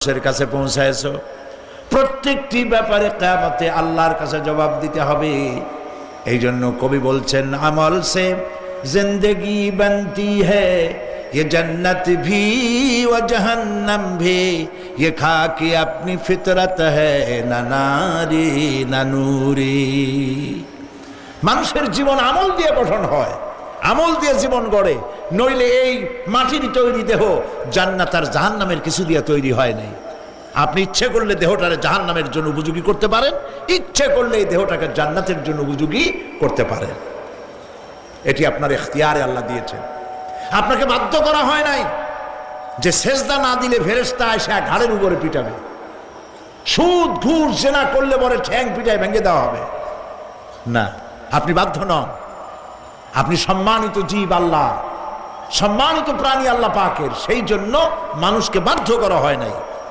মানুষের কাছে পৌঁছায়ছো। প্রত্যেকটি ব্যাপারে কিয়ামতে আল্লাহর কাছে জবাব দিতে হবে। এই জন্য কবি বলছেন, আমল সে জিंदगी बनती है ये जन्नत भी व जहन्नम भी, ये खाकी अपनी फितरत है ना नारी ना नूरी। মানুষের জীবন আমল দিয়ে গঠন হয়, আমল দিয়ে জীবন গড়ে, নইলে এই মাটির তৈরি দেহ জান্নাত আর জাহান্নামের কিছু দিয়ে তৈরি হয় নাই। আপনি ইচ্ছে করলে দেহটারে জাহান্নামের জন্য উপযোগী করতে পারেন, ইচ্ছে করলে এই দেহটাকে জান্নাতের জন্য উপযোগী করতে পারেন। এটি আপনার ইখতিয়ারে আল্লাহ দিয়েছেন, আপনাকে বাধ্য করা হয় নাই যে সেজদা না দিলে ফেরেশতা এসে ঘাড়ের উপরে পিটাবে, সুদ ঘুষ জেনা করলে পরে ঠ্যাং পিটায় ভেঙে দেওয়া হবে না। আপনি বাধ্য নন, আপনি সম্মানিত জীব আল্লাহ, সম্মানিত প্রাণী আল্লাহ পাকের, সেই জন্য মানুষকে বাধ্য করা হয় নাই।